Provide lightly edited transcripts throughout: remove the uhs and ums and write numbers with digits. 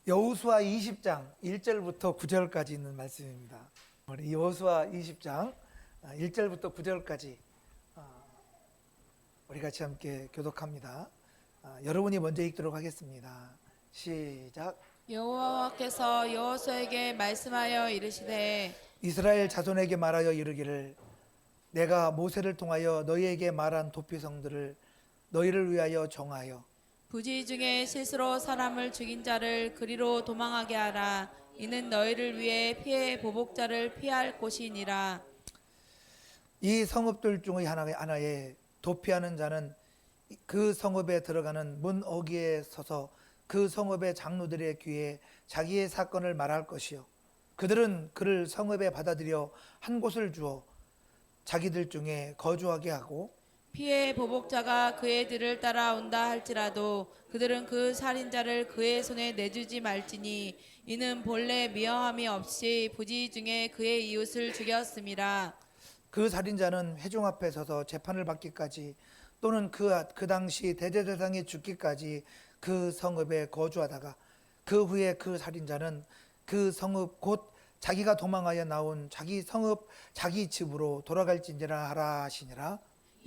여호수아 20장 1절부터 9절까지 있는 말씀입니다. 우리 여호수아 20장 1절부터 9절까지 우리 같이 함께 교독합니다. 여러분이 먼저 읽도록 하겠습니다. 시작. 여호와께서 여호수아에게 말씀하여 이르시되 이스라엘 자손에게 말하여 이르기를 내가 모세를 통하여 너희에게 말한 도피성들을 너희를 위하여 정하여 부지 중에 실수로 사람을 죽인 자를 그리로 도망하게 하라. 이는 너희를 위해 피해 보복자를 피할 곳이니라. 이 성읍들 중의 하나에 도피하는 자는 그 성읍에 들어가는 문 어귀에 서서 그 성읍의 장로들의 귀에 자기의 사건을 말할 것이요 그들은 그를 성읍에 받아들여 한 곳을 주어 자기들 중에 거주하게 하고 피해 보복자가 그의 뒤를 따라온다 할지라도 그들은 그 살인자를 그의 손에 내주지 말지니 이는 본래 미화함이 없이 부지 중에 그의 이웃을 죽였음이라. 그 살인자는 회중 앞에 서서 재판을 받기까지 또는 그 당시 대제사장이 죽기까지 그 성읍에 거주하다가 그 후에 그 살인자는 그 성읍 곧 자기가 도망하여 나온 자기 성읍 자기 집으로 돌아갈지니라 하라 하시니라.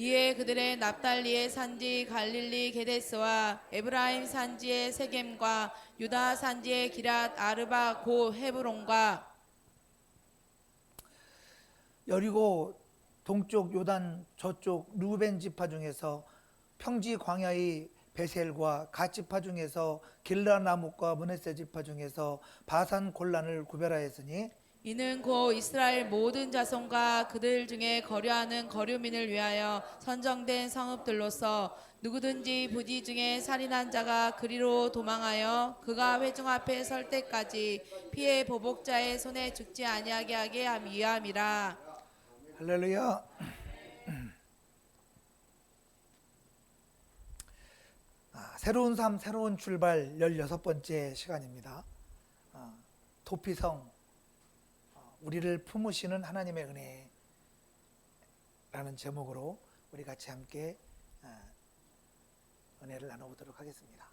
이에 그들의 납달리의 산지 갈릴리 게데스와 에브라임 산지의 세겜과 유다 산지의 기랏 아르바 고 헤브론과 여리고 동쪽 요단 저쪽 루벤 지파 중에서 평지 광야의 베셀과 갓 지파 중에서 길라나뭇과 므낫세 지파 중에서 바산 골란을 구별하였으니 이는 곧 이스라엘 모든 자손과 그들 중에 거류하는 거류민을 위하여 선정된 성읍들로서 누구든지 부지 중에 살인한 자가 그리로 도망하여 그가 회중 앞에 설 때까지 피해 보복자의 손에 죽지 아니하게 하게 위함이라. 할렐루야. 새로운 삶 새로운 출발 16번째 시간입니다. 도피성 우리를 품으시는 하나님의 은혜라는 제목으로 우리 같이 함께 은혜를 나눠보도록 하겠습니다.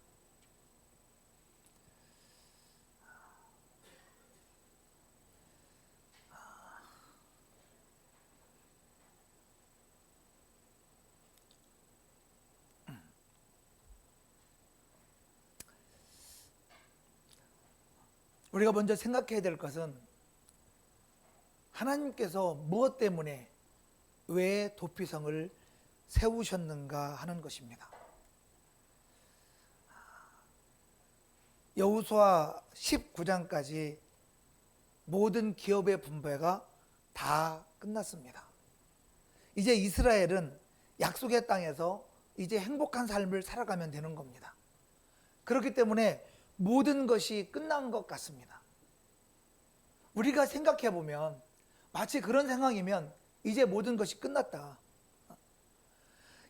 우리가 먼저 생각해야 될 것은 하나님께서 무엇 때문에 왜 도피성을 세우셨는가 하는 것입니다. 여호수아 19장까지 모든 기업의 분배가 다 끝났습니다. 이제 이스라엘은 약속의 땅에서 이제 행복한 삶을 살아가면 되는 겁니다. 그렇기 때문에 모든 것이 끝난 것 같습니다. 우리가 생각해 보면 마치 그런 상황이면 이제 모든 것이 끝났다.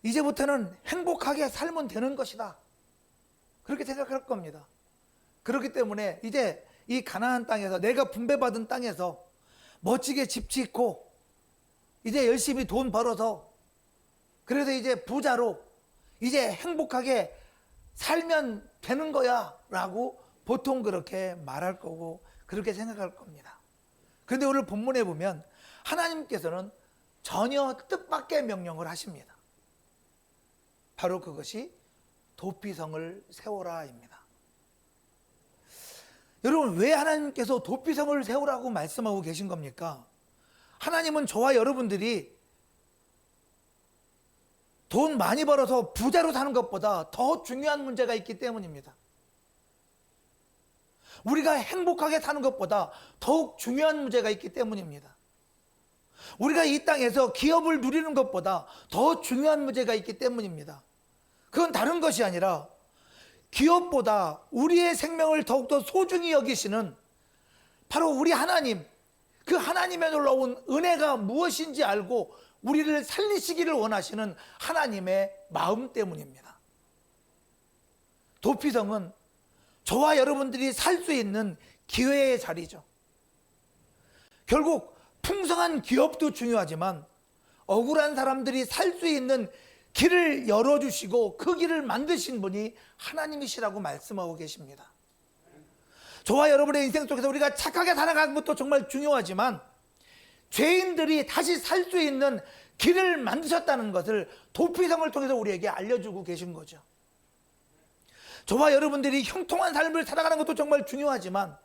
이제부터는 행복하게 살면 되는 것이다. 그렇게 생각할 겁니다. 그렇기 때문에 이제 이 가나안 땅에서 내가 분배받은 땅에서 멋지게 집 짓고 이제 열심히 돈 벌어서 그래서 이제 부자로 이제 행복하게 살면 되는 거야 라고 보통 그렇게 말할 거고 그렇게 생각할 겁니다. 그런데 오늘 본문에 보면 하나님께서는 전혀 뜻밖의 명령을 하십니다. 바로 그것이 도피성을 세워라입니다. 여러분, 왜 하나님께서 도피성을 세우라고 말씀하고 계신 겁니까? 하나님은 저와 여러분들이 돈 많이 벌어서 부자로 사는 것보다 더 중요한 문제가 있기 때문입니다. 우리가 행복하게 사는 것보다 더욱 중요한 문제가 있기 때문입니다. 우리가 이 땅에서 기업을 누리는 것보다 더 중요한 문제가 있기 때문입니다. 그건 다른 것이 아니라 기업보다 우리의 생명을 더욱더 소중히 여기시는 바로 우리 하나님, 그 하나님의 놀라운 은혜가 무엇인지 알고 우리를 살리시기를 원하시는 하나님의 마음 때문입니다. 도피성은 저와 여러분들이 살 수 있는 기회의 자리죠. 결국 풍성한 기업도 중요하지만 억울한 사람들이 살 수 있는 길을 열어주시고 그 길을 만드신 분이 하나님이시라고 말씀하고 계십니다. 저와 여러분의 인생 속에서 우리가 착하게 살아가는 것도 정말 중요하지만 죄인들이 다시 살 수 있는 길을 만드셨다는 것을 도피성을 통해서 우리에게 알려주고 계신 거죠. 저와 여러분들이 형통한 삶을 살아가는 것도 정말 중요하지만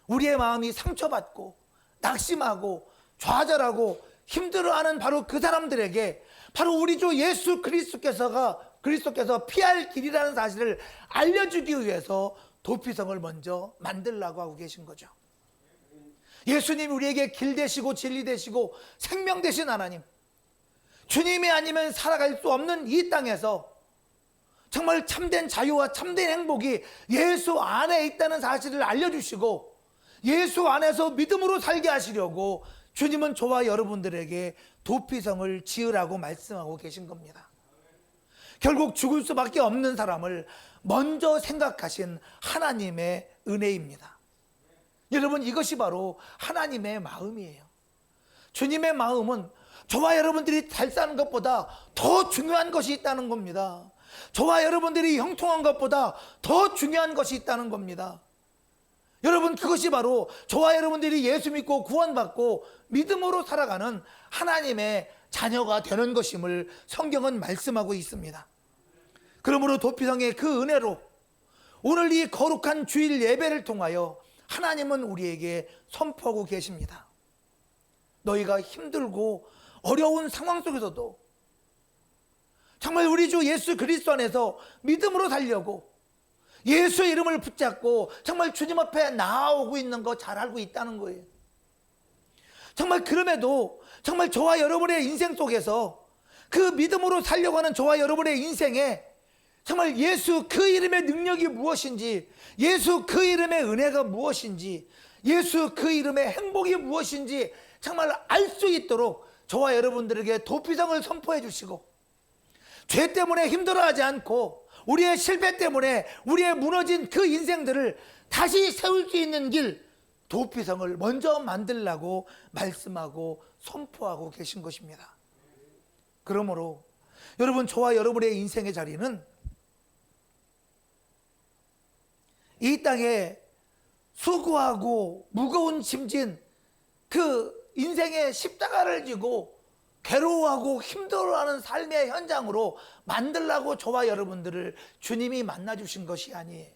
우리의 마음이 상처받고 낙심하고 좌절하고 힘들어하는 바로 그 사람들에게 바로 우리 주 예수 그리스도께서 피할 길이라는 사실을 알려주기 위해서 도피성을 먼저 만들라고 하고 계신 거죠. 예수님이 우리에게 길 되시고 진리 되시고 생명 되신 하나님, 주님이 아니면 살아갈 수 없는 이 땅에서 정말 참된 자유와 참된 행복이 예수 안에 있다는 사실을 알려주시고 예수 안에서 믿음으로 살게 하시려고 주님은 저와 여러분들에게 도피성을 지으라고 말씀하고 계신 겁니다. 결국 죽을 수밖에 없는 사람을 먼저 생각하신 하나님의 은혜입니다. 여러분, 이것이 바로 하나님의 마음이에요. 주님의 마음은 저와 여러분들이 잘 사는 것보다 더 중요한 것이 있다는 겁니다. 저와 여러분들이 형통한 것보다 더 중요한 것이 있다는 겁니다. 여러분, 그것이 바로 저와 여러분들이 예수 믿고 구원받고 믿음으로 살아가는 하나님의 자녀가 되는 것임을 성경은 말씀하고 있습니다. 그러므로 도피성의 그 은혜로 오늘 이 거룩한 주일 예배를 통하여 하나님은 우리에게 선포하고 계십니다. 너희가 힘들고 어려운 상황 속에서도 정말 우리 주 예수 그리스도 안에서 믿음으로 살려고 예수의 이름을 붙잡고 정말 주님 앞에 나아오고 있는 거 잘 알고 있다는 거예요. 정말 그럼에도 정말 저와 여러분의 인생 속에서 그 믿음으로 살려고 하는 저와 여러분의 인생에 정말 예수 그 이름의 능력이 무엇인지, 예수 그 이름의 은혜가 무엇인지, 예수 그 이름의 행복이 무엇인지 정말 알 수 있도록 저와 여러분들에게 도피성을 선포해 주시고, 죄 때문에 힘들어하지 않고 우리의 실패 때문에 우리의 무너진 그 인생들을 다시 세울 수 있는 길, 도피성을 먼저 만들라고 말씀하고 선포하고 계신 것입니다. 그러므로 여러분, 저와 여러분의 인생의 자리는 이 땅에 수고하고 무거운 짐진 그 인생의 십자가를 지고 괴로워하고 힘들어하는 삶의 현장으로 만들라고 저와 여러분들을 주님이 만나주신 것이 아니에요.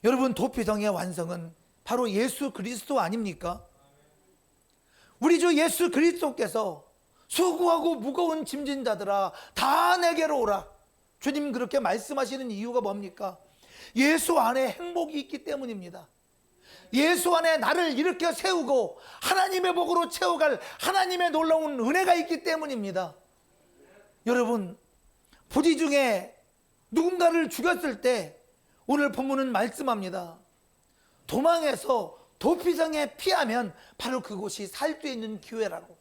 여러분, 도피성의 완성은 바로 예수 그리스도 아닙니까? 우리 주 예수 그리스도께서 수고하고 무거운 짐진 자들아 다 내게로 오라, 주님 그렇게 말씀하시는 이유가 뭡니까? 예수 안에 행복이 있기 때문입니다. 예수 안에 나를 일으켜 세우고 하나님의 복으로 채워갈 하나님의 놀라운 은혜가 있기 때문입니다. 여러분, 부지 중에 누군가를 죽였을 때 오늘 본문은 말씀합니다. 도망해서 도피성에 피하면 바로 그곳이 살 수 있는 기회라고.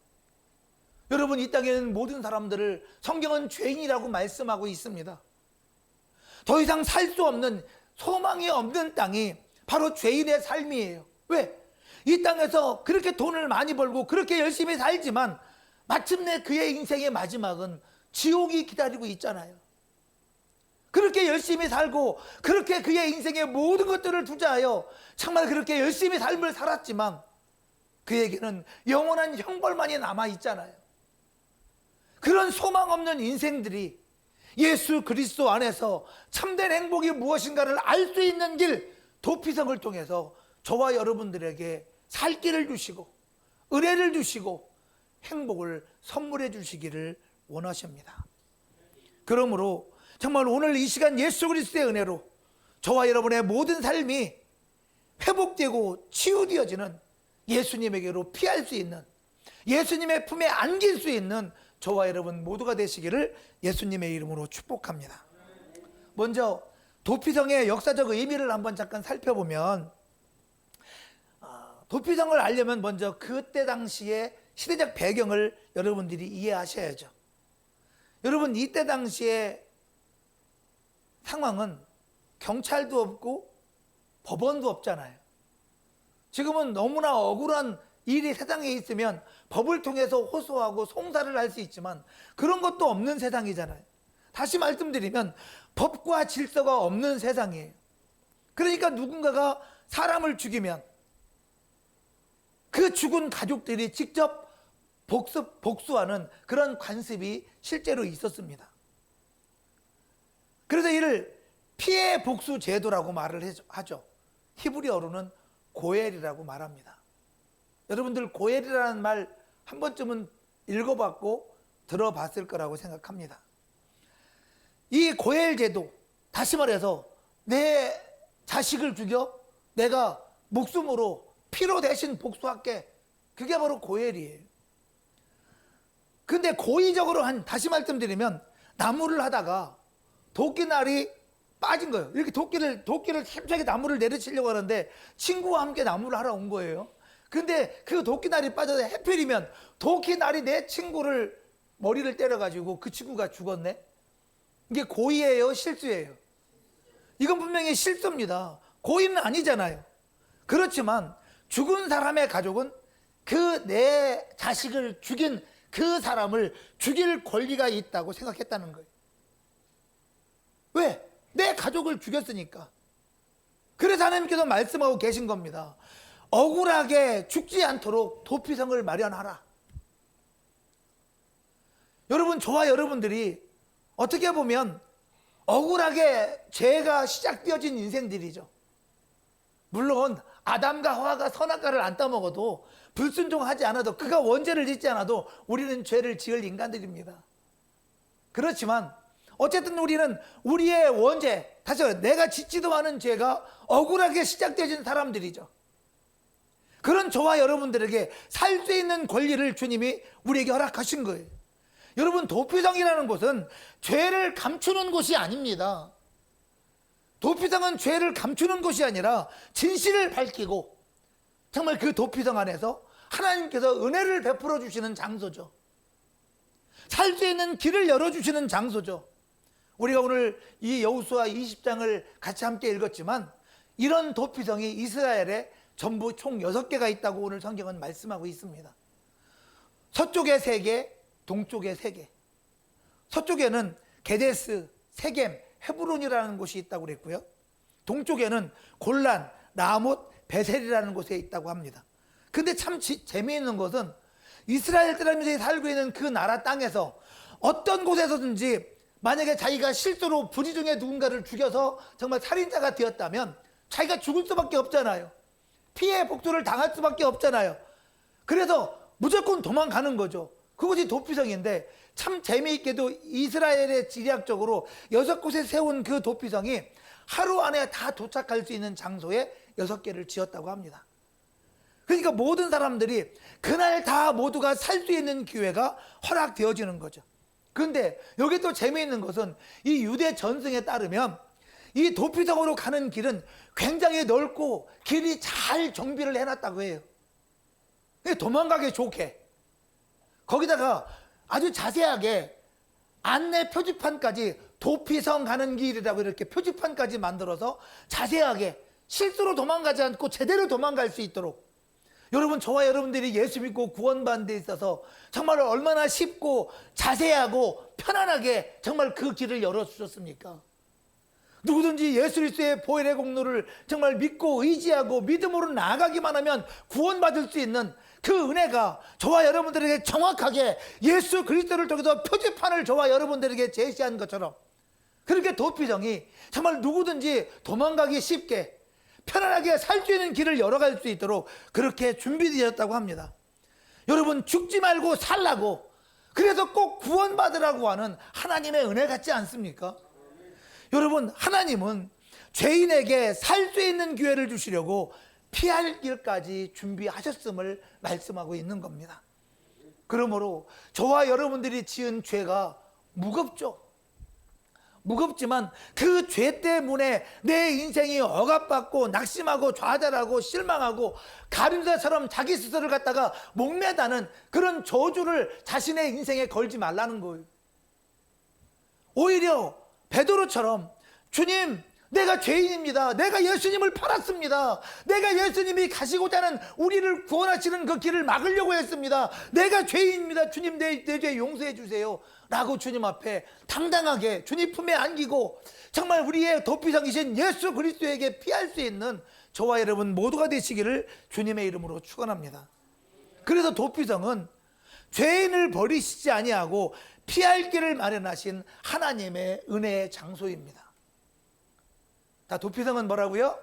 여러분, 이 땅에 있는 모든 사람들을 성경은 죄인이라고 말씀하고 있습니다. 더 이상 살 수 없는, 소망이 없는 땅이 바로 죄인의 삶이에요. 왜? 이 땅에서 그렇게 돈을 많이 벌고 그렇게 열심히 살지만 마침내 그의 인생의 마지막은 지옥이 기다리고 있잖아요. 그렇게 열심히 살고 그렇게 그의 인생의 모든 것들을 투자하여 정말 그렇게 열심히 삶을 살았지만 그에게는 영원한 형벌만이 남아 있잖아요. 그런 소망 없는 인생들이 예수 그리스도 안에서 참된 행복이 무엇인가를 알 수 있는 길, 도피성을 통해서 저와 여러분들에게 살 길을 주시고 은혜를 주시고 행복을 선물해 주시기를 원하십니다. 그러므로 정말 오늘 이 시간 예수 그리스도의 은혜로 저와 여러분의 모든 삶이 회복되고 치유되어지는, 예수님에게로 피할 수 있는, 예수님의 품에 안길 수 있는 저와 여러분 모두가 되시기를 예수님의 이름으로 축복합니다. 먼저 도피성의 역사적 의미를 한번 잠깐 살펴보면, 도피성을 알려면 먼저 그때 당시의 시대적 배경을 여러분들이 이해하셔야죠. 여러분, 이때 당시의 상황은 경찰도 없고 법원도 없잖아요. 지금은 너무나 억울한 일이 세상에 있으면 법을 통해서 호소하고 송사를 할 수 있지만 그런 것도 없는 세상이잖아요. 다시 말씀드리면 법과 질서가 없는 세상이에요. 그러니까 누군가가 사람을 죽이면 그 죽은 가족들이 직접 복수하는 그런 관습이 실제로 있었습니다. 그래서 이를 피해 복수 제도라고 말을 하죠. 히브리어로는 고엘이라고 말합니다. 여러분들 고엘이라는 말 한 번쯤은 읽어봤고 들어봤을 거라고 생각합니다. 이 고엘 제도, 다시 말해서 내 자식을 죽여 내가 목숨으로 피로 대신 복수할게, 그게 바로 고엘이에요. 근데 고의적으로 다시 말씀드리면 나무를 하다가 도끼날이 빠진 거예요. 이렇게 도끼를 힘차게 나무를 내리치려고 하는데 친구와 함께 나무를 하러 온 거예요. 근데 그 도끼날이 빠져서 해필이면 도끼날이 내 친구를 머리를 때려가지고 그 친구가 죽었네. 이게 고의예요, 실수예요? 이건 분명히 실수입니다. 고의는 아니잖아요. 그렇지만 죽은 사람의 가족은 그 내 자식을 죽인 그 사람을 죽일 권리가 있다고 생각했다는 거예요. 왜? 내 가족을 죽였으니까. 그래서 하나님께서 말씀하고 계신 겁니다. 억울하게 죽지 않도록 도피성을 마련하라. 여러분, 저와 여러분들이 어떻게 보면 억울하게 죄가 시작되어진 인생들이죠. 물론 아담과 하와가 선악과를 안 따먹어도, 불순종하지 않아도, 그가 원죄를 짓지 않아도 우리는 죄를 지을 인간들입니다. 그렇지만 어쨌든 우리는 우리의 원죄, 다시 말해 내가 짓지도 않은 죄가 억울하게 시작되어진 사람들이죠. 그런 저와 여러분들에게 살 수 있는 권리를 주님이 우리에게 허락하신 거예요. 여러분, 도피성이라는 곳은 죄를 감추는 곳이 아닙니다. 도피성은 죄를 감추는 곳이 아니라 진실을 밝히고 정말 그 도피성 안에서 하나님께서 은혜를 베풀어 주시는 장소죠. 살 수 있는 길을 열어주시는 장소죠. 우리가 오늘 이 여호수아 20장을 같이 함께 읽었지만 이런 도피성이 이스라엘에 전부 총 6개가 있다고 오늘 성경은 말씀하고 있습니다. 서쪽에 3개, 동쪽에 3개. 서쪽에는 게데스, 세겜, 헤브론이라는 곳이 있다고 그랬고요. 동쪽에는 골란, 라못, 베셀이라는 곳에 있다고 합니다. 근데 참 재미있는 것은 이스라엘 사람들이 살고 있는 그 나라 땅에서 어떤 곳에서든지 만약에 자기가 실수로 부지 중에 누군가를 죽여서 정말 살인자가 되었다면 자기가 죽을 수밖에 없잖아요. 피해 복수를 당할 수밖에 없잖아요. 그래서 무조건 도망가는 거죠. 그것이 도피성인데, 참 재미있게도 이스라엘의 지리학적으로 6곳에 세운 그 도피성이 하루 안에 다 도착할 수 있는 장소에 6개를 지었다고 합니다. 그러니까 모든 사람들이 그날 다 모두가 살 수 있는 기회가 허락되어지는 거죠. 그런데 여기 또 재미있는 것은 이 유대 전승에 따르면 이 도피성으로 가는 길은 굉장히 넓고 길이 잘 정비를 해놨다고 해요. 도망가기 좋게. 거기다가 아주 자세하게 안내 표지판까지, 도피성 가는 길이라고 이렇게 표지판까지 만들어서 자세하게 실수로 도망가지 않고 제대로 도망갈 수 있도록, 여러분, 저와 여러분들이 예수 믿고 구원받는 데 있어서 정말 얼마나 쉽고 자세하고 편안하게 정말 그 길을 열어주셨습니까? 누구든지 예수 그리스도의 보혈의 공로를 정말 믿고 의지하고 믿음으로 나아가기만 하면 구원받을 수 있는 그 은혜가 저와 여러분들에게 정확하게 예수 그리스도를 통해서 표지판을 저와 여러분들에게 제시한 것처럼, 그렇게 도피성이 정말 누구든지 도망가기 쉽게 편안하게 살 수 있는 길을 열어갈 수 있도록 그렇게 준비되었다고 합니다. 여러분, 죽지 말고 살라고, 그래서 꼭 구원받으라고 하는 하나님의 은혜 같지 않습니까? 여러분, 하나님은 죄인에게 살 수 있는 기회를 주시려고 피할 길까지 준비하셨음을 말씀하고 있는 겁니다. 그러므로 저와 여러분들이 지은 죄가 무겁죠. 무겁지만 그 죄 때문에 내 인생이 억압받고 낙심하고 좌절하고 실망하고 가룟새처럼 자기 스스로를 갖다가 목매다는 그런 저주를 자신의 인생에 걸지 말라는 거예요. 오히려 베드로처럼 주님, 내가 죄인입니다. 내가 예수님을 팔았습니다. 내가 예수님이 가시고자 하는 우리를 구원하시는 그 길을 막으려고 했습니다. 내가 죄인입니다. 주님, 내 죄 용서해 주세요 라고 주님 앞에 당당하게 주님 품에 안기고 정말 우리의 도피성이신 예수 그리스도에게 피할 수 있는 저와 여러분 모두가 되시기를 주님의 이름으로 축원합니다. 그래서 도피성은 죄인을 버리시지 아니하고 피할 길을 마련하신 하나님의 은혜의 장소입니다. 자, 도피성은 뭐라고요?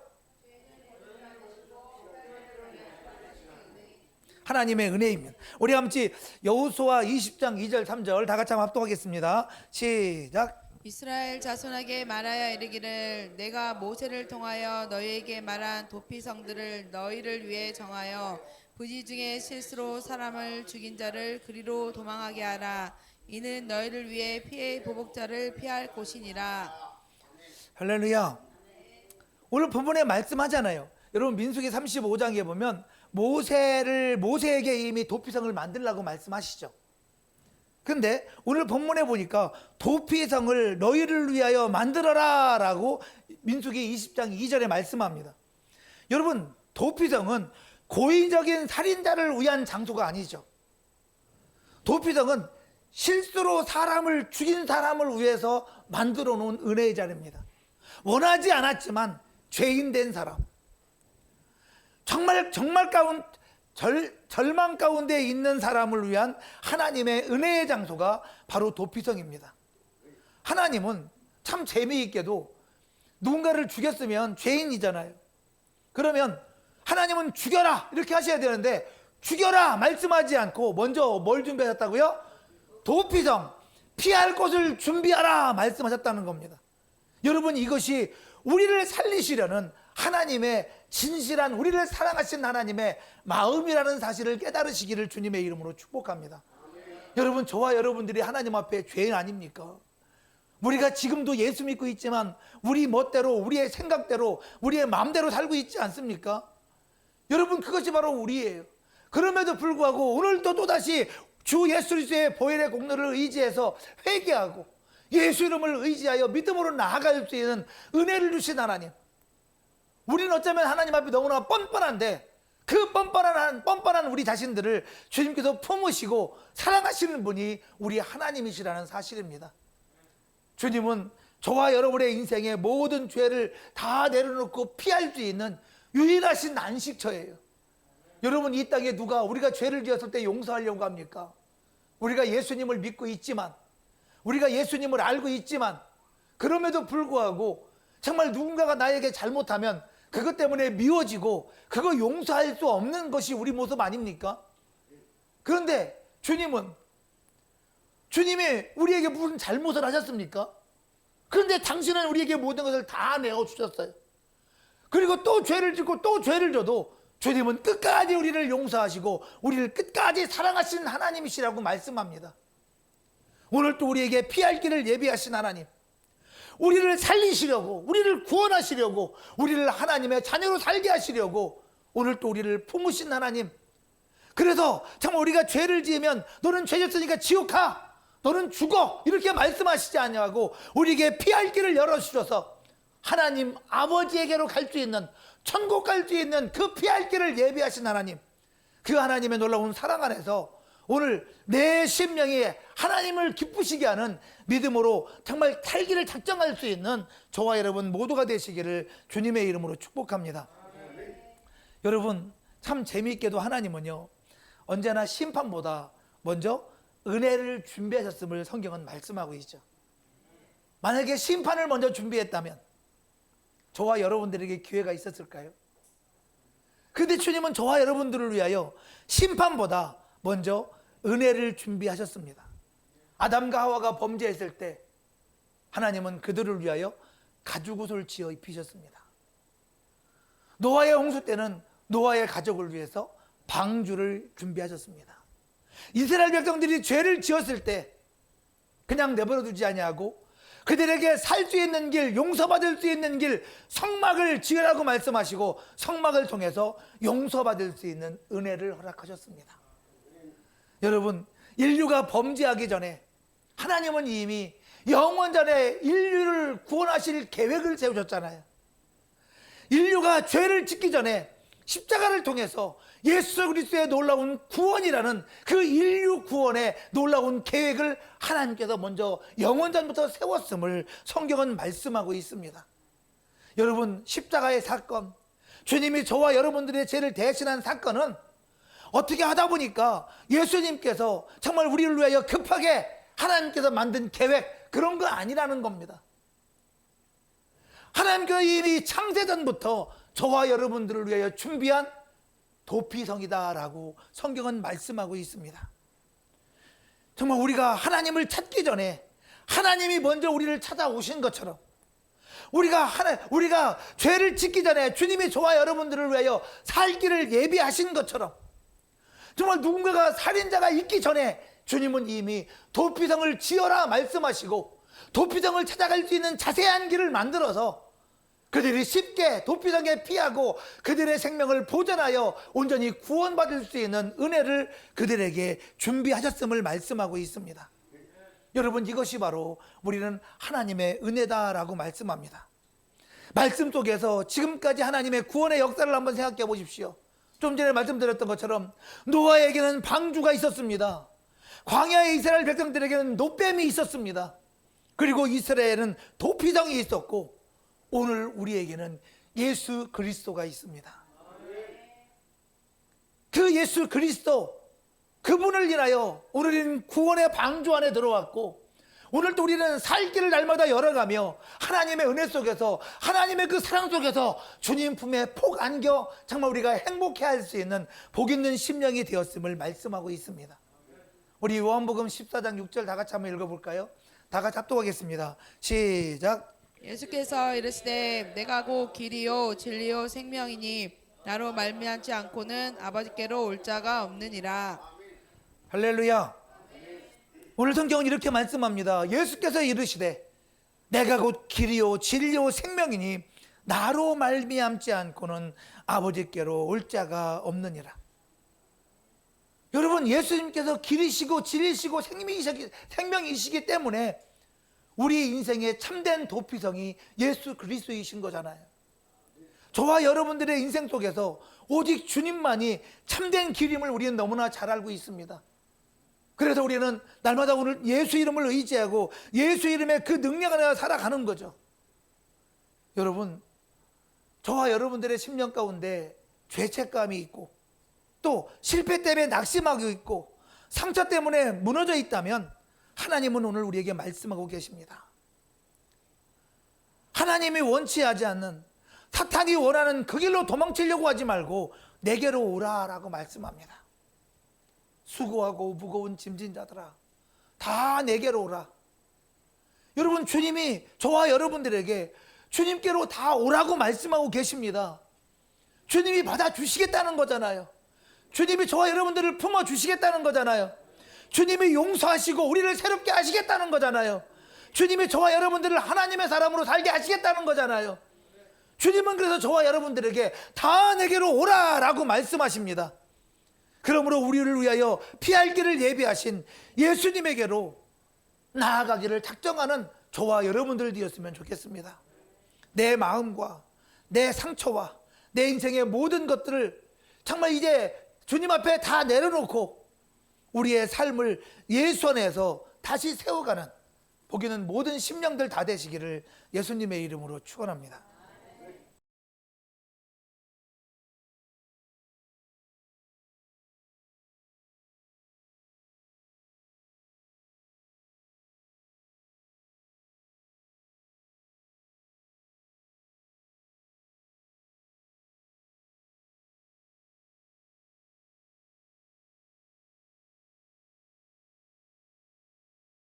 하나님의 은혜입니다. 우리 함께 여호수아 20장 2절 3절 다 같이 한번 합독하겠습니다. 시작. 이스라엘 자손에게 말하여 이르기를 내가 모세를 통하여 너희에게 말한 도피성들을 너희를 위해 정하여 부지 중에 실수로 사람을 죽인 자를 그리로 도망하게 하라. 이는 너희를 위해 피해 보복자를 피할 곳이니라. 할렐루야. 오늘 본문에 말씀하잖아요. 여러분 민수기 35장에 보면 모세에게 이미 도피성을 만들라고 말씀하시죠. 근데 오늘 본문에 보니까 도피성을 너희를 위하여 만들어라 라고 민수기 20장 2절에 말씀합니다. 여러분, 도피성은 고의적인 살인자를 위한 장소가 아니죠. 도피성은 실수로 사람을 죽인 사람을 위해서 만들어 놓은 은혜의 자리입니다. 원하지 않았지만 죄인 된 사람, 정말 절망 가운데 있는 사람을 위한 하나님의 은혜의 장소가 바로 도피성입니다. 하나님은 참 재미있게도 누군가를 죽였으면 죄인이잖아요. 그러면 하나님은 죽여라 이렇게 하셔야 되는데 죽여라 말씀하지 않고 먼저 뭘 준비하셨다고요? 도피성, 피할 곳을 준비하라 말씀하셨다는 겁니다. 여러분, 이것이 우리를 살리시려는 하나님의 진실한, 우리를 사랑하신 하나님의 마음이라는 사실을 깨달으시기를 주님의 이름으로 축복합니다. 여러분, 저와 여러분들이 하나님 앞에 죄인 아닙니까? 우리가 지금도 예수 믿고 있지만 우리 멋대로, 우리의 생각대로, 우리의 마음대로 살고 있지 않습니까? 여러분, 그것이 바로 우리예요. 그럼에도 불구하고 오늘도 또다시 주 예수 그리스도의 보혈의 공로를 의지해서 회개하고 예수 이름을 의지하여 믿음으로 나아갈 수 있는 은혜를 주신 하나님, 우리는 어쩌면 하나님 앞에 너무나 뻔뻔한데 그 뻔뻔한 우리 자신들을 주님께서 품으시고 사랑하시는 분이 우리 하나님이시라는 사실입니다. 주님은 저와 여러분의 인생의 모든 죄를 다 내려놓고 피할 수 있는 유일하신 안식처예요. 여러분, 이 땅에 누가 우리가 죄를 지었을 때 용서하려고 합니까? 우리가 예수님을 믿고 있지만, 우리가 예수님을 알고 있지만, 그럼에도 불구하고 정말 누군가가 나에게 잘못하면 그것 때문에 미워지고 그거 용서할 수 없는 것이 우리 모습 아닙니까? 그런데 주님이 우리에게 무슨 잘못을 하셨습니까? 그런데 당신은 우리에게 모든 것을 다 내어주셨어요. 그리고 또 죄를 짓고 또 죄를 져도 주님은 끝까지 우리를 용서하시고 우리를 끝까지 사랑하시는 하나님이시라고 말씀합니다. 오늘 또 우리에게 피할 길을 예비하신 하나님, 우리를 살리시려고, 우리를 구원하시려고, 우리를 하나님의 자녀로 살게 하시려고 오늘 또 우리를 품으신 하나님, 그래서 정말 우리가 죄를 지으면 너는 죄 졌으니까 지옥 가, 너는 죽어 이렇게 말씀하시지 않냐고 우리에게 피할 길을 열어주셔서 하나님 아버지에게로 갈 수 있는, 천국 갈 수 있는 그 피할 길을 예비하신 하나님, 그 하나님의 놀라운 사랑 안에서 오늘 내 심령이 하나님을 기쁘시게 하는 믿음으로 정말 살기를 작정할 수 있는 저와 여러분 모두가 되시기를 주님의 이름으로 축복합니다. 여러분, 참 재미있게도 하나님은요 언제나 심판보다 먼저 은혜를 준비하셨음을 성경은 말씀하고 있죠. 만약에 심판을 먼저 준비했다면 저와 여러분들에게 기회가 있었을까요? 그런데 주님은 저와 여러분들을 위하여 심판보다 먼저 은혜를 준비하셨습니다. 아담과 하와가 범죄했을 때 하나님은 그들을 위하여 가죽옷을 지어 입히셨습니다. 노아의 홍수 때는 노아의 가족을 위해서 방주를 준비하셨습니다. 이스라엘 백성들이 죄를 지었을 때 그냥 내버려 두지 아니하고 그들에게 살 수 있는 길, 용서받을 수 있는 길, 성막을 지으라고 말씀하시고 성막을 통해서 용서받을 수 있는 은혜를 허락하셨습니다. 여러분, 인류가 범죄하기 전에 하나님은 이미 영원전에 인류를 구원하실 계획을 세우셨잖아요. 인류가 죄를 짓기 전에 십자가를 통해서 예수 그리스도의 놀라운 구원이라는 그 인류 구원의 놀라운 계획을 하나님께서 먼저 영원전부터 세웠음을 성경은 말씀하고 있습니다. 여러분, 십자가의 사건, 주님이 저와 여러분들의 죄를 대신한 사건은 어떻게 하다 보니까 예수님께서 정말 우리를 위하여 급하게 하나님께서 만든 계획, 그런 거 아니라는 겁니다. 하나님께서 이미 창세전부터 저와 여러분들을 위하여 준비한 도피성이다라고 성경은 말씀하고 있습니다. 정말 우리가 하나님을 찾기 전에 하나님이 먼저 우리를 찾아오신 것처럼, 우리가 죄를 짓기 전에 주님이 저와 여러분들을 위하여 살기를 예비하신 것처럼, 정말 누군가가 살인자가 있기 전에 주님은 이미 도피성을 지어라 말씀하시고 도피성을 찾아갈 수 있는 자세한 길을 만들어서 그들이 쉽게 도피성에 피하고 그들의 생명을 보존하여 온전히 구원받을 수 있는 은혜를 그들에게 준비하셨음을 말씀하고 있습니다. 여러분, 이것이 바로 우리는 하나님의 은혜다라고 말씀합니다. 말씀 속에서 지금까지 하나님의 구원의 역사를 한번 생각해 보십시오. 좀 전에 말씀드렸던 것처럼 노아에게는 방주가 있었습니다. 광야의 이스라엘 백성들에게는 노뱀이 있었습니다. 그리고 이스라엘은 도피성이 있었고, 오늘 우리에게는 예수 그리스도가 있습니다. 그 예수 그리스도, 그분을 인하여 오늘은 구원의 방주 안에 들어왔고, 오늘도 우리는 살 길을 날마다 열어가며 하나님의 은혜 속에서, 하나님의 그 사랑 속에서 주님 품에 폭 안겨 정말 우리가 행복해 할 수 있는 복 있는 심령이 되었음을 말씀하고 있습니다. 우리 요한복음 14장 6절 다 같이 한번 읽어볼까요? 다 같이 합독하겠습니다. 시작. 예수께서 이르시되 내가 곧 길이요 진리요 생명이니 나로 말미암지 않고는 아버지께로 올 자가 없느니라. 할렐루야. 오늘 성경은 이렇게 말씀합니다. 예수께서 이르시되 내가 곧 길이요 진리요 생명이니 나로 말미암지 않고는 아버지께로 올 자가 없느니라. 여러분, 예수님께서 길이시고 진리시고 생명이시기 때문에 우리 인생의 참된 도피성이 예수 그리스도이신 거잖아요. 저와 여러분들의 인생 속에서 오직 주님만이 참된 길임을 우리는 너무나 잘 알고 있습니다. 그래서 우리는 날마다 오늘 예수 이름을 의지하고 예수 이름의 그 능력 안에 살아가는 거죠. 여러분, 저와 여러분들의 심령 가운데 죄책감이 있고, 또 실패 때문에 낙심하고 있고, 상처 때문에 무너져 있다면 하나님은 오늘 우리에게 말씀하고 계십니다. 하나님이 원치 하지 않는, 사탄이 원하는 그 길로 도망치려고 하지 말고 내게로 오라라고 말씀합니다. 수고하고 무거운 짐진 자들아, 다 내게로 오라. 여러분, 주님이 저와 여러분들에게 주님께로 다 오라고 말씀하고 계십니다. 주님이 받아주시겠다는 거잖아요. 주님이 저와 여러분들을 품어주시겠다는 거잖아요. 주님이 용서하시고 우리를 새롭게 하시겠다는 거잖아요. 주님이 저와 여러분들을 하나님의 사람으로 살게 하시겠다는 거잖아요. 주님은 그래서 저와 여러분들에게 다 내게로 오라라고 말씀하십니다. 그러므로 우리를 위하여 피할 길을 예비하신 예수님에게로 나아가기를 작정하는 저와 여러분들 되었으면 좋겠습니다. 내 마음과 내 상처와 내 인생의 모든 것들을 정말 이제 주님 앞에 다 내려놓고 우리의 삶을 예수 안에서 다시 세워가는 복 있는 모든 심령들 다 되시기를 예수님의 이름으로 축원합니다.